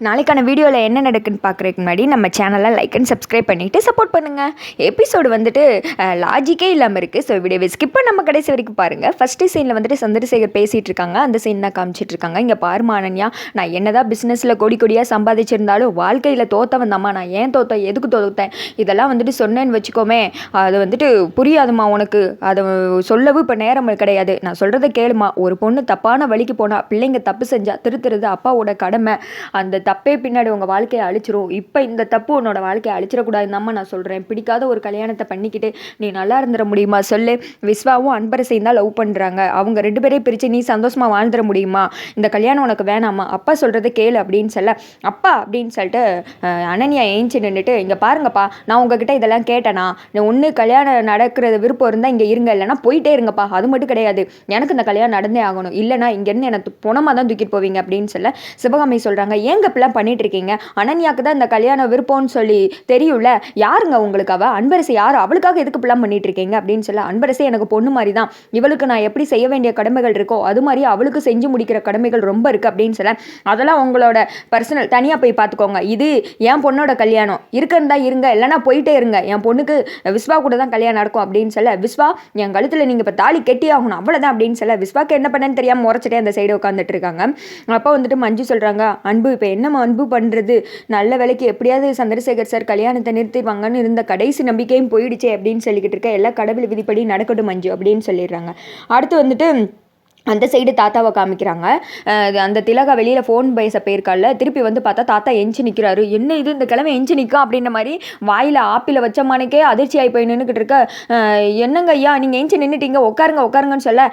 நாளைக்கான வீடியோவில் என்ன நடக்குன்னு பார்க்குறதுக்கு முன்னாடி நம்ம சேனலை லைக் அண்ட் சப்ஸ்கிரைப் பண்ணிவிட்டு சப்போர்ட் பண்ணுங்கள். எபிசோடு வந்துட்டு லாஜிக்கே இல்லாமல் இருக்குது. ஸோ வீடியோவை ஸ்கிப் பண்ணாமல் கடைசி வரைக்கும் பாருங்கள். ஃபஸ்ட்டு சீனில் வந்துட்டு சந்திரசேகர் பேசிகிட்டு இருக்காங்க. அந்த சீன் தான் காமிச்சிட்ருக்காங்க. இங்கே பாருமா அனன்யா, நான் என்னதான் பிஸ்னஸில் கோடி கோடியாக சம்பாதிச்சிருந்தாலும் வாழ்க்கையில் தோத்தவன் தாம்மா. நான் ஏன் தோத்தேன், எதுக்கு தோத்தேன், இதெல்லாம் வந்துட்டு சொன்னேன்னு வச்சுக்கோமே, அது வந்துட்டு புரியாதுமா உனக்கு. அதை சொல்லவும் இப்போ நேரம் கிடையாது. நான் சொல்கிறத கேளுமா. ஒரு பொண்ணு தப்பான வழிக்கு போனால், பிள்ளைங்க தப்பு செஞ்சால் திருத்துறது அப்பாவோட கடமை. அந்த தப்பே பின்னாடி உங்கள் வாழ்க்கையை அழிச்சிரும். இப்போ இந்த தப்பு உன்னோட வாழ்க்கையை அழிச்சிடக்கூடாதுன்னு நான் சொல்கிறேன். பிடிக்காத ஒரு கல்யாணத்தை பண்ணிக்கிட்டு நீ நல்லா இருந்துட முடியுமா சொல்லு. விஸ்வாவும் அன்பரசையும் தான் லவ் பண்ணுறாங்க. அவங்க 2 பேரையும் பிரித்து நீ சந்தோஷமாக வாழ்ந்துட முடியுமா? இந்த கல்யாணம் உனக்கு வேணாமா? அப்பா சொல்கிறத கேளு அப்படின்னு சொல்ல, அப்பா அப்படின்னு சொல்லிட்டு அனன்யா ஏஞ்சி நின்றுட்டு, இங்கே பாருங்கப்பா, நான் உங்ககிட்ட இதெல்லாம் கேட்டேனா, ஒன்று கல்யாணம் நடக்கிறது விருப்பம் இருந்தால் இங்கே இருங்க, இல்லைனா போயிட்டே இருங்கப்பா. அது மட்டும் கிடையாது, எனக்கு இந்த கல்யாணம் நடந்தே ஆகணும். இல்லைனா இங்கேருந்து எனக்கு புனமாக தான் தூக்கிட்டு போவீங்க அப்படின்னு சொல்ல, சிவகாமி சொல்கிறாங்க, ஏங்க இப்பெல்லாம் பண்ணிட்டு இருக்கீங்க? அனன்யாக்கு தான் இந்த கல்யாணம் விருப்பம்னு சொல்லி தெரியும்ல, யாருங்க உங்களுக்கு அவ? அன்பரசு யார்? அவளுக்காக எதுக்கு இப்பெல்லாம் பண்ணிட்டு இருக்கீங்க அப்படின்னு சொல்ல, அன்பரசே எனக்கு பொண்ணு மாதிரி தான். இவளுக்கு நான் எப்படி செய்ய வேண்டிய கடமைகள் இருக்கோ அது மாதிரி அவளுக்கு செஞ்சு முடிக்கிற கடமைகள் ரொம்ப இருக்குது அப்படின்னு சொல்ல, அதெல்லாம் உங்களோட பர்சனல், தனியாக போய் பார்த்துக்கோங்க. இது என் பொண்ணோட கல்யாணம், இருக்குன்னு தான் இருங்க, இல்லைனா போயிட்டே இருங்க. என் பொண்ணுக்கு விஸ்வா கூட தான் கல்யாணம் நடக்கும் அப்படின்னு சொல்ல, விஸ்வா என் கழுத்தில் நீங்கள் இப்போ தாலி கெட்டி ஆகணும் அவ்வளோதான் அப்படின்னு சொல்ல, விஸ்வாக்கு என்ன பண்ணேன்னு தெரியாமல் முறைச்சிட்டே அந்த சைடு உட்காந்துட்டு இருக்காங்க. அப்போ வந்துட்டு மஞ்சு சொல்கிறாங்க, அன்பு இப்போ என்ன அன்பு பண்ணுறது, நல்ல வேலைக்கு எப்படியாவது சந்திரசேகர் சார் கல்யாணத்தை நிறுத்திடுவாங்கன்னு இருந்த கடைசி நம்பிக்கையும் போயிடுச்சே அப்படின்னு சொல்லிக்கிட்டு இருக்க, எல்லா கடவுள் விதிப்படி நடக்கட்டும் மஞ்சு அப்படின்னு சொல்லிடுறாங்க. அடுத்து வந்துட்டு அந்த சைடு தாத்தாவை காமிக்கிறாங்க. அந்த திலகா வெளியில் ஃபோன் பேச போயிருக்கால, திருப்பி வந்து பார்த்தா தாத்தா எஞ்சி நிற்கிறாரு. என்ன இது, இந்த கிழமை எஞ்சி நிற்கா அப்படின்ற மாதிரி வாயில் ஆப்பில் வச்ச மானிக்கே அதிர்ச்சி ஆகி போய் நின்றுக்கிட்டு இருக்க. என்னங்க ஐயா நீங்கள் எஞ்சி நின்றுட்டீங்க, உட்காருங்க உட்காருங்கன்னு சொல்ல,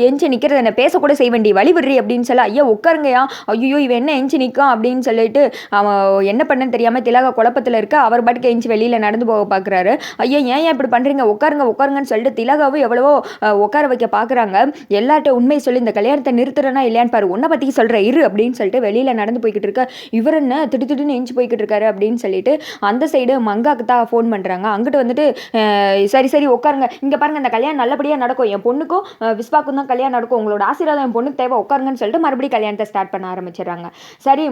எஞ்சி நிற்கிறது என்ன பேசக்கூட செய்ய வேண்டிய வழி விடுறி அப்படின்னு சொல்ல, ஐயா உட்காருங்கய்யா, ஐயோ இவன் என்ன எஞ்சி நிற்கான் அப்படின்னு சொல்லிட்டு அவன் என்ன பண்ணன்னு தெரியாமல் திலகா குழப்பத்தில் இருக்க. அவர் பாட்டுக்கு எஞ்சி வெளியில் நடந்து போக பார்க்குறாரு. ஐயா ஏன் இப்படி பண்ணுறீங்க, உட்காருங்க உட்காருங்கன்னு சொல்லிட்டு திலகாவும் எவ்வளவோ உட்கார வைக்க பார்க்குறாங்க. எல்லார்ட்ட உண்மை சொல்லி இந்த கல்யாணத்தை நிறுத்துறனா இல்லையான்னு பாரு, உன்னை பற்றி சொல்கிற இரு அப்படின்னு சொல்லிட்டு வெளியில் நடந்து போய்கிட்டு இருக்க. இவர் என்ன திடுன்னு எஞ்சி போய்கிட்டு இருக்காரு அப்படின்னு சொல்லிட்டு அந்த சைடு மங்காக்கு தான் ஃபோன் பண்ணுறாங்க. அங்கிட்டு வந்துட்டு சரி உட்காருங்க, இங்கே பாருங்க இந்த கல்யாணம் நல்லபடியாக நடக்கும், என் பொண்ணுக்கும் விஸ்வாக்கும் தான் கல்யாணம் நடக்கும், உங்களோட ஆசீர்வாதம் என் பொண்ணுக்கு தேவை, உட்காருங்கன்னு சொல்லிட்டு மறுபடியும் கல்யாணத்தை ஸ்டார்ட் பண்ண ஆரம்பிச்சிடுறாங்க. சரி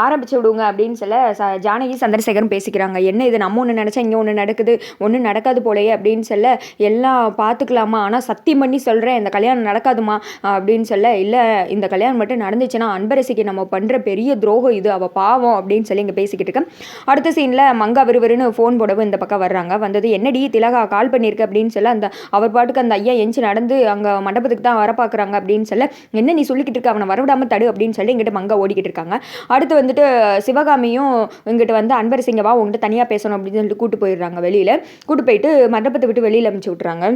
ஆரம்பிச்சு விடுங்க அப்படின்னு சொல்ல ஜானகி சந்திரசேகரும் பேசிக்கிறாங்க. என்ன இது, நம்ம ஒன்று நினச்சா இங்கே ஒன்று நடக்குது, ஒன்றும் நடக்காது போலையே அப்படின்னு சொல்ல, எல்லாம் பார்த்துக்கலாமா, ஆனால் சத்தியம் பண்ணி சொல்கிறேன் இந்த கல்யாணம் நடக்காதுமா அப்படின்னு சொல்ல, இல்லை இந்த கல்யாணம் மட்டும் நடந்துச்சுன்னா அன்பரசிக்கு நம்ம பண்ணுற பெரிய துரோகம் இது, அவள் பாவம் அப்படின்னு சொல்லி இங்கே பேசிக்கிட்டு இருக்கேன். அடுத்த சீனில் மங்கா விறுவிறுன்னு ஃபோன் போடவும் இந்த பக்கம் வர்றாங்க. வந்தது என்னடி திலகா கால் பண்ணியிருக்கு அப்படின்னு சொல்ல, அந்த அவர் பாட்டுக்கு அந்த ஐயா எஞ்சி நடந்து அங்கே மண்டபத்துக்கு தான் வர பார்க்குறாங்க அப்படின்னு சொல்ல, என்ன நீ சொல்லிக்கிட்டு இருக்க, அவனை வரவிடாமல் தடு அப்படின்னு சொல்லி இங்கிட்ட மங்கா ஓடிக்கிட்டு இருக்காங்க. அடுத்து வந்துட்டு சிவகாமியும் இங்கிட்ட வந்து அன்பரசிங்க வா உங்கள்கிட்ட தனியாக பேசணும் அப்படின்னு சொல்லிட்டு கூட்டு போயிடுறாங்க. வெளியில் கூட்டு போயிட்டு மண்டபத்தை விட்டு வெளியில் அனுப்பிச்சி விட்றாங்க.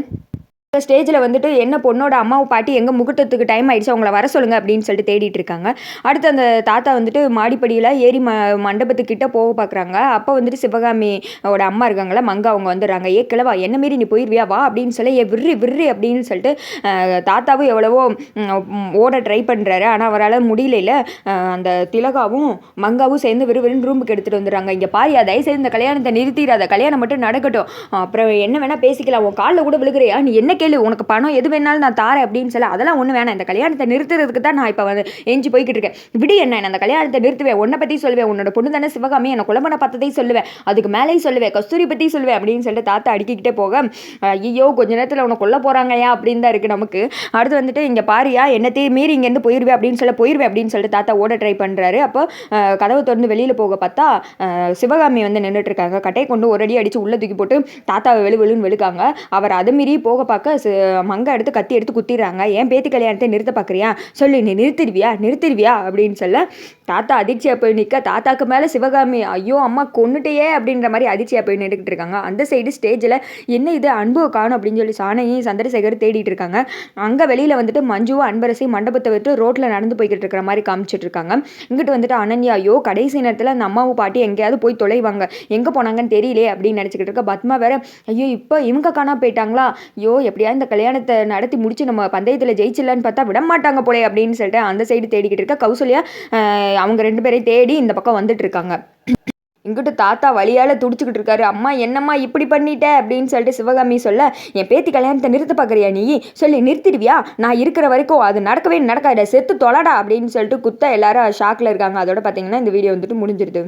ஸ்டேஜில் வந்துட்டு என்ன பொண்ணோட அம்மாவை பாட்டி எங்கே முகூர்த்தத்துக்கு டைம் ஆகிடுச்சு அவங்கள வர சொல்லுங்கள் அப்படின்னு சொல்லிட்டு தேடிட்டு இருக்காங்க. அடுத்து அந்த தாத்தா வந்துட்டு மாடிப்படியில் ஏறி மண்டபத்துக்கிட்ட போக பார்க்குறாங்க. அப்போ வந்துட்டு சிவகாமியோட அம்மா இருக்காங்களா மங்கா, அவங்க வந்துடுறாங்க. கிழவா என்ன மாரி நீ போயிடுவியா வா அப்படின்னு சொல்லி விர்ரி அப்படின்னு சொல்லிட்டு தாத்தாவும் எவ்வளவோ ஓட ட்ரை பண்ணுறாரு. ஆனால் அவரால் முடியல. அந்த திலகாவும் மங்காவும் சேர்ந்து விறுவிறுன்னு ரூமுக்கு எடுத்துகிட்டு வந்துடுறாங்க. இங்கே பாரியா தயவுசெய்து இந்த கல்யாணத்தை நிறுத்திடாத, கல்யாணம் மட்டும் நடக்கட்டும், அப்புறம் என்ன வேணால் பேசிக்கலாம், உன் காலில் கூட விழுகிறியா, நீ என்ன கேளு, உனக்கு பணம் எது வேணாலும் நான் தாரேன் அப்படின்னு சொல்ல, அதெல்லாம் ஒன்று வேணாம், இந்த கல்யாணத்தை நிறுத்துறதுக்கு தான் நான் இப்போ வந்து எஞ்சி போய்கிட்டு இருக்கேன். விடு என்ன, அந்த கல்யாணத்தை நிறுத்துவேன், உன்னை பற்றி சொல்லுவேன், உன்னோட பொண்ணு தானே சிவகாமி, என்னை குழம்பனை பார்த்ததையும் சொல்லுவேன், அதுக்கு மேலேயும் சொல்லுவேன், கஸ்தூரி பற்றி சொல்லுவேன் அப்படின்னு சொல்லிட்டு தாத்தா அடிக்கிட்டே போக, ஐயோ கொஞ்ச நேரத்தில் உன்னை கொல்ல போகிறாங்கயா அப்படின்னு தான் இருக்குது நமக்கு. அடுத்து வந்துட்டு இங்கே பாரியா என்னத்தையும் மீறி இங்கேருந்து போயிடுவேன் அப்படின்னு சொல்லிட்டு தாத்தா ஓட ட்ரை பண்ணுறாரு. அப்போ கதவை திறந்து வெளியில் போக பார்த்தா சிவகாமி வந்து நின்றுட்டு இருக்காங்க. கட்டையை கொண்டு ஒரு அடி அடித்து உள்ளே தூக்கி போட்டு தாத்தாவை வெளுன்னு வெளுக்காங்க. அவர் அதை மீறி போக பார்க்க மங்கா எடுத்து கத்தி எடுத்து குத்திடுறாங்க. ஏன் பேத்தி கல்யாணத்தை நிறுத்த பார்க்குறியா, சொல்லு நீ நிறுத்திடுவியா அப்படின்னு சொல்ல, தாத்தா அதிர்ச்சியாக போய் நிற்க. தாத்தாக்கு மேலே சிவகாமி ஐயோ அம்மா கொன்னுட்டையே அப்படின்ற மாதிரி அதிர்ச்சியாக போய் நின்றுக்கிட்டு இருக்காங்க. அந்த சைடு ஸ்டேஜில் என்ன இது அன்புவை காணும் அப்படின்னு சொல்லி சாணையும் சந்திரசேகர் தேடிட்டு இருக்காங்க. அங்கே வெளியில் வந்துட்டு மஞ்சுவும் அன்பரசையும் மண்டபத்தை விட்டு ரோட்டில் நடந்து போய்கிட்டு இருக்கிற மாதிரி காமிச்சிட்டு இருக்காங்க. இங்கிட்டு வந்துட்டு அனன்யா ஐயோ கடைசி நேரத்தில் அந்த அம்மாவும் பாட்டி எங்கேயாவது போய் தொலைவாங்க, எங்கே போனாங்கன்னு தெரியலே அப்படின்னு நினச்சிக்கிட்டு இருக்க. பத்மா வேற ஐயோ இப்போ இவங்க காணா போயிட்டாங்களா, ஐயோ எப்படியா இந்த கல்யாணத்தை நடத்தி முடிச்சு நம்ம பந்தயத்தில் ஜெயிச்சிடலான்னு பார்த்தா விட மாட்டாங்க போலே அப்படின்னு சொல்லிட்டு அந்த சைடு தேடிக்கிட்டு இருக்க. கௌசல்யா அவங்க 2 பேரையும் தேடி இந்த பக்கம் வந்துட்டு இருக்காங்க. இங்கிட்டு தாத்தா வழியால் துடிச்சுக்கிட்டு இருக்காரு. அம்மா என்னம்மா இப்படி பண்ணிட்ட அப்படின்னு சொல்லிட்டு சிவகாமி சொல்ல, என் பேத்தி கல்யாணத்தை நிறுத்த பார்க்குறியா நீ? சொல்லி நிறுத்திடுவியா? நான் இருக்கிற வரைக்கும் அது நடக்கவே நடக்காத, செத்து தொலைடா அப்படின்னு சொல்லிட்டு குத்த எல்லாரும் ஷாக்கில் இருக்காங்க. அதோட பார்த்தீங்கன்னா இந்த வீடியோ வந்துட்டு முடிஞ்சிருது.